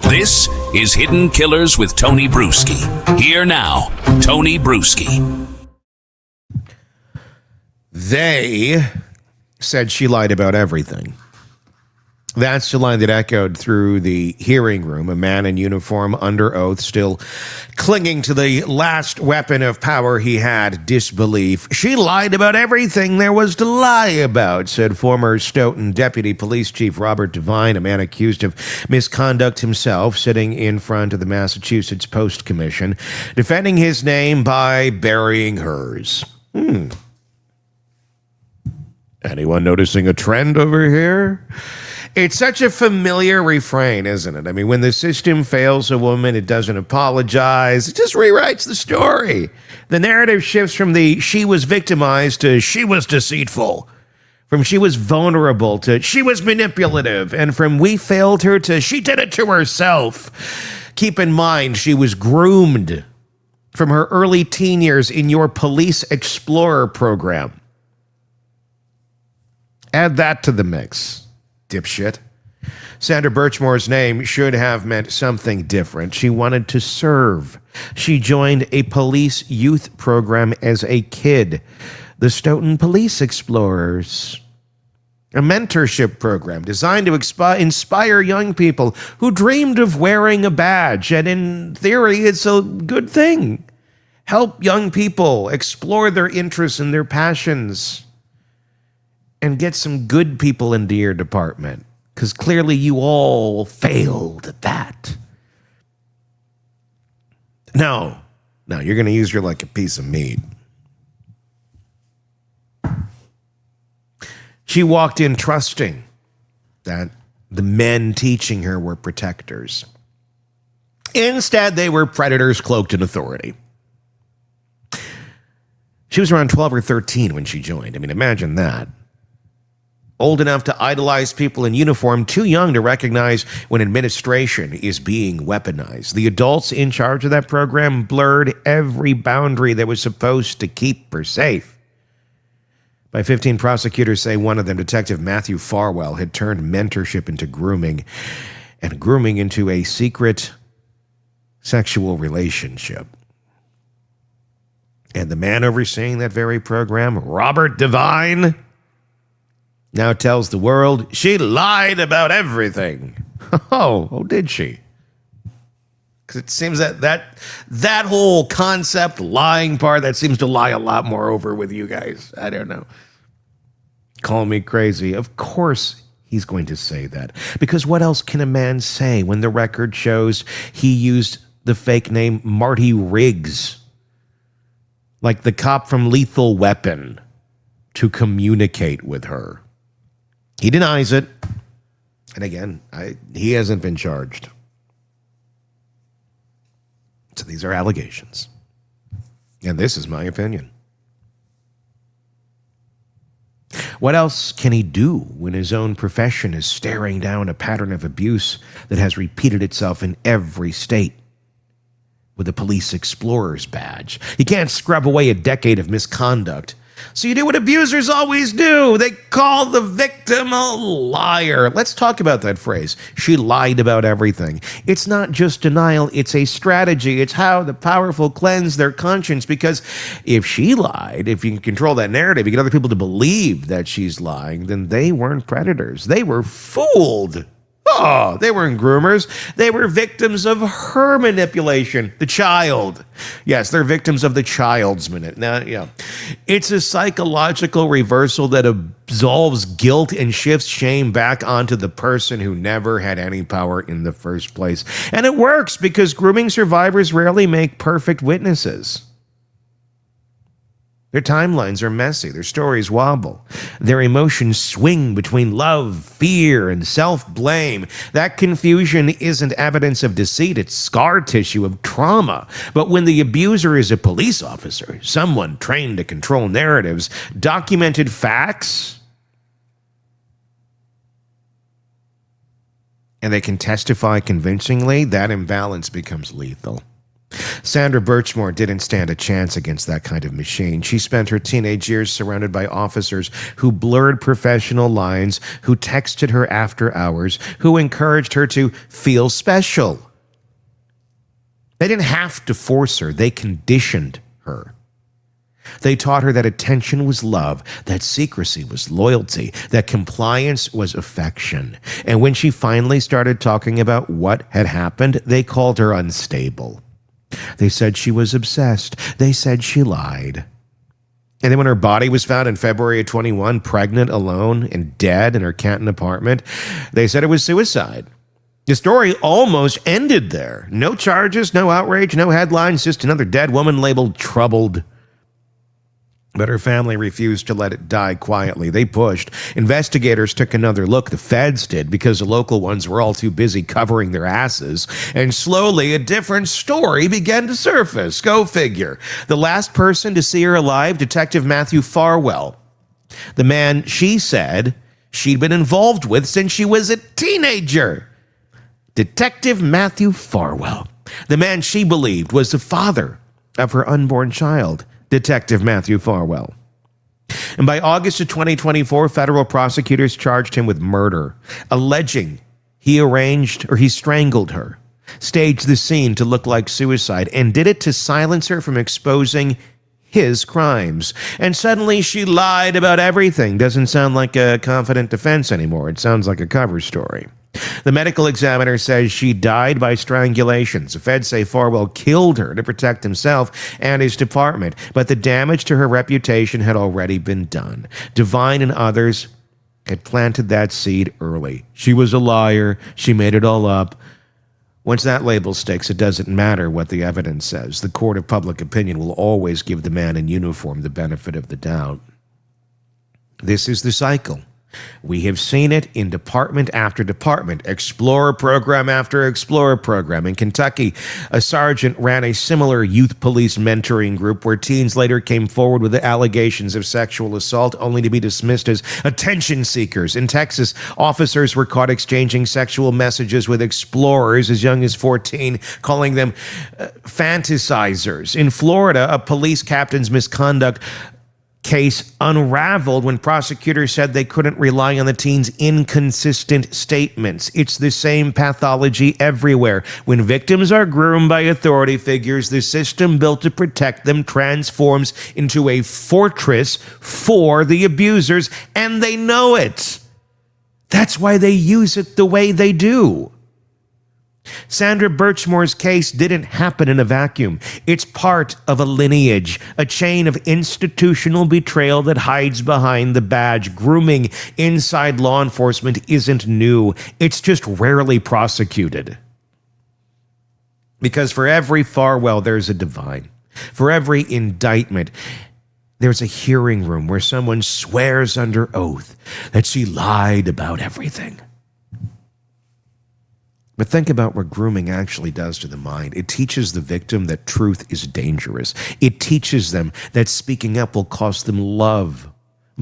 This is Hidden Killers with Tony Brueski. Here now, Tony Brueski. They said she lied about everything. That's the line that echoed through the hearing room, a man in uniform under oath, still clinging to the last weapon of power he had, disbelief. She lied about everything there was to lie about, said former Stoughton Deputy Police Chief Robert Devine, a man accused of misconduct himself, sitting in front of the Massachusetts Post Commission, defending his name by burying hers. Anyone noticing a trend over here? It's such a familiar refrain, isn't it? I mean, when the system fails a woman, it doesn't apologize. It just rewrites the story. The narrative shifts from the she was victimized to she was deceitful, from she was vulnerable to she was manipulative, and from we failed her to she did it to herself. Keep in mind, she was groomed from her early teen years in your Police Explorer program. Add that to the mix, dipshit. Sandra Birchmore's name should have meant something different. She wanted to serve. She joined a police youth program as a kid, the Stoughton Police Explorers, a mentorship program designed to inspire young people who dreamed of wearing a badge. And in theory, it's a good thing. Help young people explore their interests and their passions and get some good people into your department, because clearly you all failed at that. No, you're going to use her like a piece of meat. She walked in trusting that the men teaching her were protectors. Instead, they were predators cloaked in authority. She was around 12 or 13 when she joined. I mean, imagine that. Old enough to idolize people in uniform, too young to recognize when administration is being weaponized. The adults in charge of that program blurred every boundary that was supposed to keep her safe. By 15, prosecutors say one of them, Detective Matthew Farwell, had turned mentorship into grooming, and grooming into a secret sexual relationship. And the man overseeing that very program, Robert Devine, now tells the world she lied about everything. Oh, did she? Because it seems that whole concept, lying part, that seems to lie a lot more over with you guys. I don't know. Call me crazy. Of course he's going to say that. Because what else can a man say when the record shows he used the fake name Marty Riggs, like the cop from Lethal Weapon, to communicate with her? He denies it. And again, he hasn't been charged. So these are allegations. And this is my opinion. What else can he do when his own profession is staring down a pattern of abuse that has repeated itself in every state? With a Police Explorers badge, he can't scrub away a decade of misconduct. So you do what abusers always do. They call the victim a liar. Let's talk about that phrase. She lied about everything. It's not just denial. It's a strategy. It's how the powerful cleanse their conscience. Because if she lied, if you can control that narrative, you get other people to believe that she's lying, then they weren't predators. They were fooled. Oh, they weren't groomers. They were victims of her manipulation. The child. Yes, they're victims of the child's minute. Now, yeah. It's a psychological reversal that absolves guilt and shifts shame back onto the person who never had any power in the first place. And it works because grooming survivors rarely make perfect witnesses. Their timelines are messy. Their stories wobble. Their emotions swing between love, fear, and self-blame. That confusion isn't evidence of deceit. It's scar tissue of trauma. But when the abuser is a police officer, someone trained to control narratives, documented facts, and they can testify convincingly, that imbalance becomes lethal. Sandra Birchmore didn't stand a chance against that kind of machine. She spent her teenage years surrounded by officers who blurred professional lines, who texted her after hours, who encouraged her to feel special. They didn't have to force her. They conditioned her. They taught her that attention was love, that secrecy was loyalty, that compliance was affection. And when she finally started talking about what had happened, they called her unstable. They said she was obsessed. They said she lied. And then when her body was found in February of 21, pregnant, alone, and dead in her Canton apartment, they said it was suicide. The story almost ended there. No charges, no outrage, no headlines, just another dead woman labeled troubled. But her family refused to let it die quietly. They pushed. Investigators took another look. The feds did, because the local ones were all too busy covering their asses. And slowly, a different story began to surface. Go figure. The last person to see her alive, Detective Matthew Farwell. The man she said she'd been involved with since she was a teenager. Detective Matthew Farwell. The man she believed was the father of her unborn child. Detective Matthew Farwell. And by August of 2024, federal prosecutors charged him with murder, alleging he strangled her, staged the scene to look like suicide, and did it to silence her from exposing his crimes. And suddenly she lied about everything. Doesn't sound like a confident defense anymore. It sounds like a cover story. The medical examiner says she died by strangulations. The feds say Farwell killed her to protect himself and his department, but the damage to her reputation had already been done. Devine and others had planted that seed early. She was a liar. She made it all up. Once that label sticks, it doesn't matter what the evidence says. The court of public opinion will always give the man in uniform the benefit of the doubt. This is the cycle. We have seen it in department after department, Explorer program after Explorer program. In Kentucky, a sergeant ran a similar youth police mentoring group where teens later came forward with allegations of sexual assault only to be dismissed as attention seekers. In Texas, officers were caught exchanging sexual messages with explorers as young as 14, calling them fantasizers. In Florida, a police captain's misconduct case unraveled when prosecutors said they couldn't rely on the teens' inconsistent statements. It's the same pathology everywhere. When victims are groomed by authority figures, the system built to protect them transforms into a fortress for the abusers, and they know it. That's why they use it the way they do. Sandra Birchmore's case didn't happen in a vacuum. It's part of a lineage, a chain of institutional betrayal that hides behind the badge. Grooming inside law enforcement isn't new. It's just rarely prosecuted. Because for every Farwell, there's a Devine. For every indictment, there's a hearing room where someone swears under oath that she lied about everything. But think about what grooming actually does to the mind. It teaches the victim that truth is dangerous. It teaches them that speaking up will cost them love,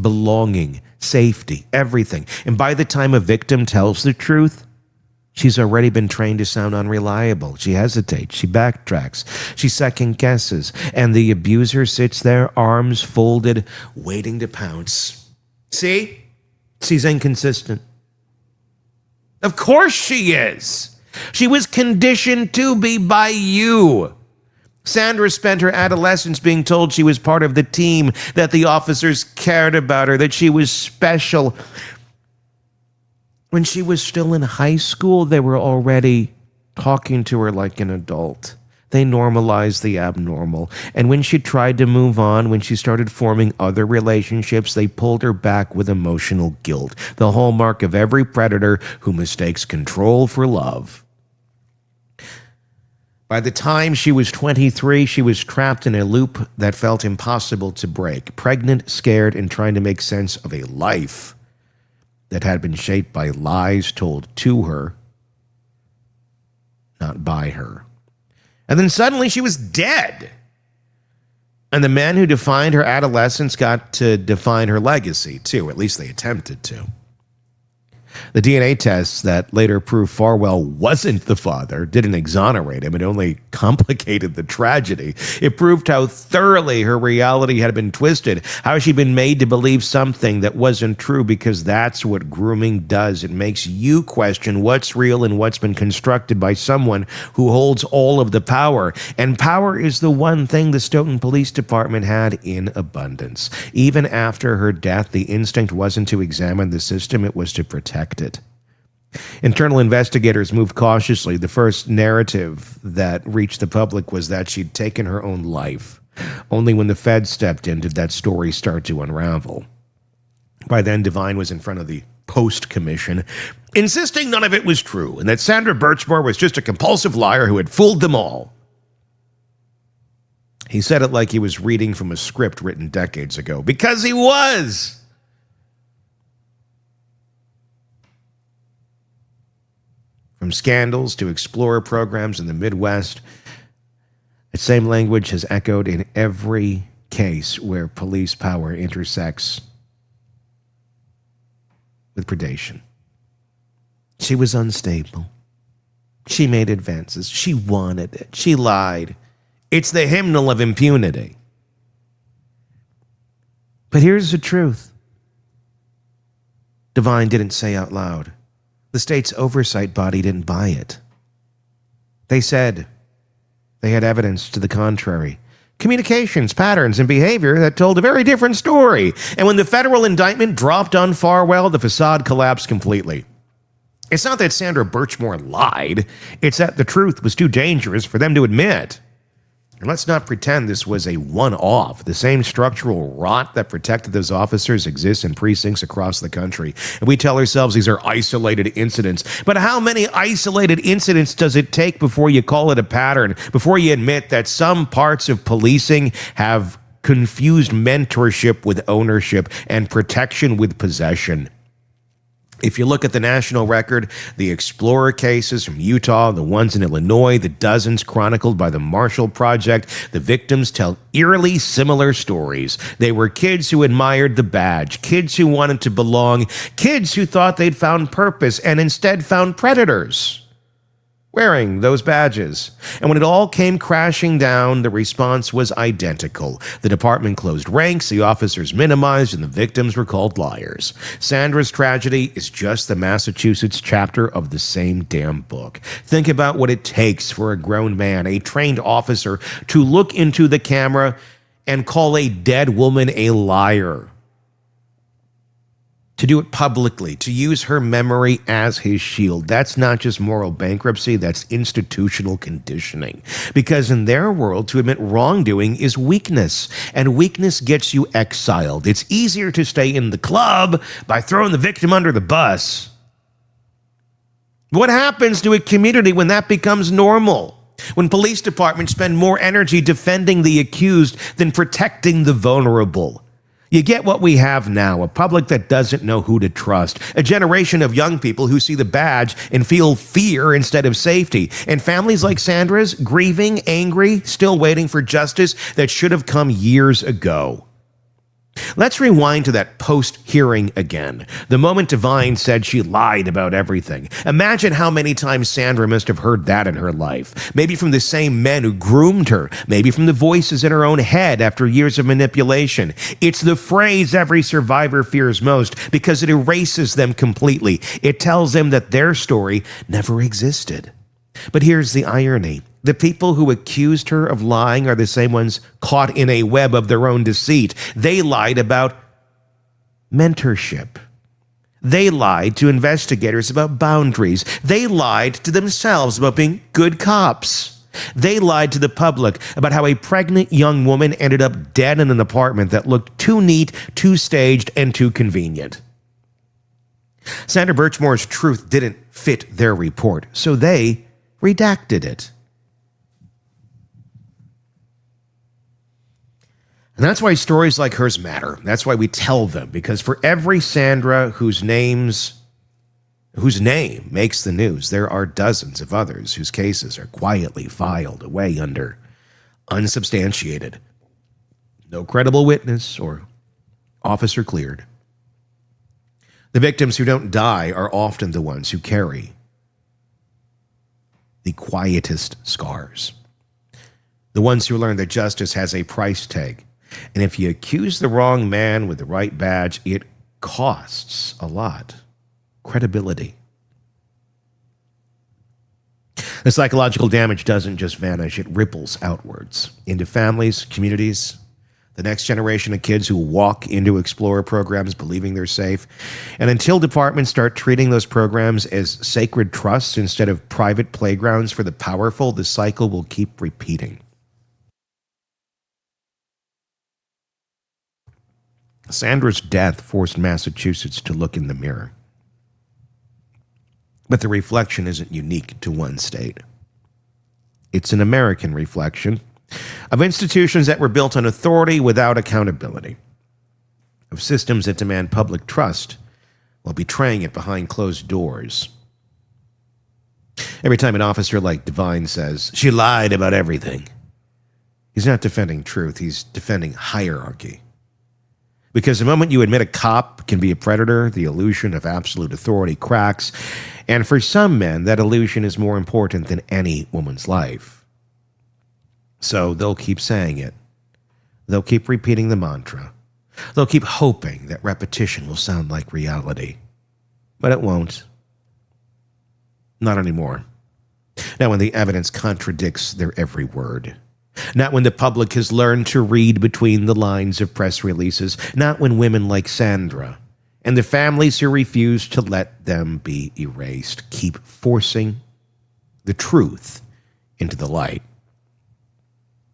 belonging, safety, everything. And by the time a victim tells the truth, she's already been trained to sound unreliable. She hesitates, she backtracks, she second guesses, and the abuser sits there, arms folded, waiting to pounce. See? She's inconsistent. Of course she is. She was conditioned to be by you. Sandra spent her adolescence being told she was part of the team, that the officers cared about her, that she was special. When she was still in high school, they were already talking to her like an adult. They normalized the abnormal. And when she tried to move on, when she started forming other relationships, they pulled her back with emotional guilt, the hallmark of every predator who mistakes control for love. By the time she was 23, she was trapped in a loop that felt impossible to break, pregnant, scared, and trying to make sense of a life that had been shaped by lies told to her, not by her. And then suddenly she was dead. And the men who defined her adolescence got to define her legacy, too. At least they attempted to. The DNA tests that later proved Farwell wasn't the father didn't exonerate him. It only complicated the tragedy. It proved how thoroughly her reality had been twisted, how she'd been made to believe something that wasn't true, because that's what grooming does. It makes you question what's real and what's been constructed by someone who holds all of the power. And power is the one thing the Stoughton Police Department had in abundance. Even after her death, the instinct wasn't to examine the system, it was to protect it. Internal investigators moved cautiously. The first narrative that reached the public was that she'd taken her own life. Only when the feds stepped in did that story start to unravel. By then, Devine was in front of the Post Commission, insisting none of it was true and that Sandra Birchmore was just a compulsive liar who had fooled them all. He said it like he was reading from a script written decades ago, because he was. From scandals to explorer programs in the Midwest, the same language has echoed in every case where police power intersects with predation. She was unstable. She made advances. She wanted it. She lied. It's the hymnal of impunity. But here's the truth. Devine didn't say out loud. The state's oversight body didn't buy it. They said they had evidence to the contrary. Communications, patterns, and behavior that told a very different story. And when the federal indictment dropped on Farwell, the facade collapsed completely. It's not that Sandra Birchmore lied. It's that the truth was too dangerous for them to admit. And let's not pretend this was a one-off. The same structural rot that protected those officers exists in precincts across the country. And we tell ourselves these are isolated incidents. But how many isolated incidents does it take before you call it a pattern, before you admit that some parts of policing have confused mentorship with ownership and protection with possession? If you look at the national record, the Explorer cases from Utah, the ones in Illinois, the dozens chronicled by the Marshall Project, the victims tell eerily similar stories. They were kids who admired the badge, kids who wanted to belong, kids who thought they'd found purpose and instead found predators wearing those badges. And when it all came crashing down, the response was identical. The department closed ranks, the officers minimized, and the victims were called liars. Sandra's tragedy is just the Massachusetts chapter of the same damn book. Think about what it takes for a grown man, a trained officer, to look into the camera and call a dead woman a liar. To do it publicly, to use her memory as his shield. That's not just moral bankruptcy, that's institutional conditioning. Because in their world, to admit wrongdoing is weakness, and weakness gets you exiled. It's easier to stay in the club by throwing the victim under the bus. What happens to a community when that becomes normal? When police departments spend more energy defending the accused than protecting the vulnerable? You get what we have now, a public that doesn't know who to trust, a generation of young people who see the badge and feel fear instead of safety, and families like Sandra's grieving, angry, still waiting for justice that should have come years ago. Let's rewind to that post-hearing again. The moment Devine said she lied about everything. Imagine how many times Sandra must have heard that in her life. Maybe from the same men who groomed her. Maybe from the voices in her own head after years of manipulation. It's the phrase every survivor fears most because it erases them completely. It tells them that their story never existed. But here's the irony. The people who accused her of lying are the same ones caught in a web of their own deceit. They lied about mentorship. They lied to investigators about boundaries. They lied to themselves about being good cops. They lied to the public about how a pregnant young woman ended up dead in an apartment that looked too neat, too staged, and too convenient. Sandra Birchmore's truth didn't fit their report, so they redacted it. And that's why stories like hers matter. That's why we tell them, because for every Sandra whose name makes the news, there are dozens of others whose cases are quietly filed away under unsubstantiated, no credible witness or officer cleared. The victims who don't die are often the ones who carry the quietest scars. The ones who learn that justice has a price tag. And if you accuse the wrong man with the right badge, it costs a lot. Credibility. The psychological damage doesn't just vanish, it ripples outwards into families, communities, the next generation of kids who walk into Explorer programs believing they're safe. And until departments start treating those programs as sacred trusts instead of private playgrounds for the powerful, the cycle will keep repeating. Sandra's death forced Massachusetts to look in the mirror. But the reflection isn't unique to one state. It's an American reflection of institutions that were built on authority without accountability, of systems that demand public trust while betraying it behind closed doors. Every time an officer like Devine says, "She lied about everything," he's not defending truth, he's defending hierarchy. Because the moment you admit a cop can be a predator, the illusion of absolute authority cracks. And for some men, that illusion is more important than any woman's life. So they'll keep saying it. They'll keep repeating the mantra. They'll keep hoping that repetition will sound like reality. But it won't. Not anymore. Not when the evidence contradicts their every word. Not when the public has learned to read between the lines of press releases. Not when women like Sandra and the families who refuse to let them be erased keep forcing the truth into the light.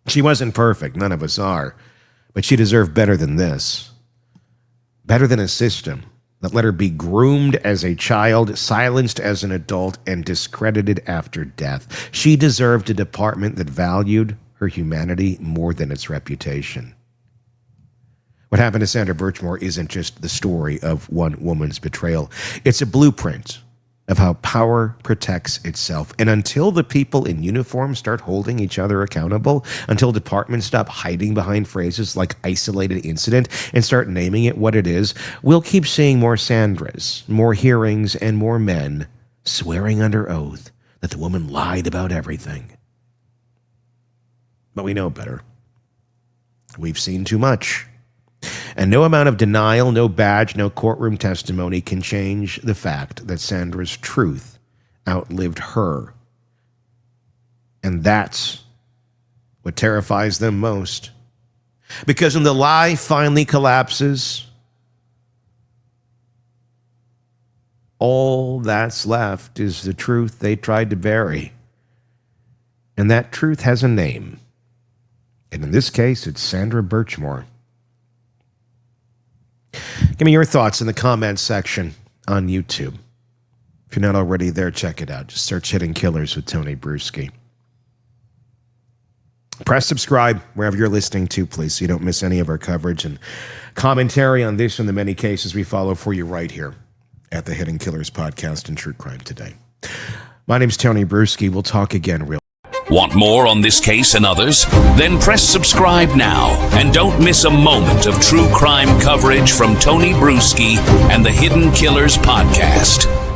She wasn't perfect, none of us are, but she deserved better than this. Better than a system that let her be groomed as a child, silenced as an adult, and discredited after death. She deserved a department that valued her humanity more than its reputation. What happened to Sandra Birchmore isn't just the story of one woman's betrayal. It's a blueprint of how power protects itself. And until the people in uniform start holding each other accountable, until departments stop hiding behind phrases like isolated incident and start naming it what it is, we'll keep seeing more Sandras, more hearings, and more men swearing under oath that the woman lied about everything. But we know better. We've seen too much. And no amount of denial, no badge, no courtroom testimony can change the fact that Sandra's truth outlived her. And that's what terrifies them most. Because when the lie finally collapses, all that's left is the truth they tried to bury. And that truth has a name. And in this case, it's Sandra Birchmore. Give me your thoughts in the comments section on YouTube. If you're not already there, check it out. Just search Hidden Killers with Tony Brueski. Press subscribe wherever you're listening to, please, so you don't miss any of our coverage and commentary on this and the many cases we follow for you right here at the Hidden Killers podcast and True Crime Today. My name's Tony Brueski. We'll talk again real. Want more on this case and others? Then press subscribe now and don't miss a moment of true crime coverage from Tony Brueski and the Hidden Killers podcast.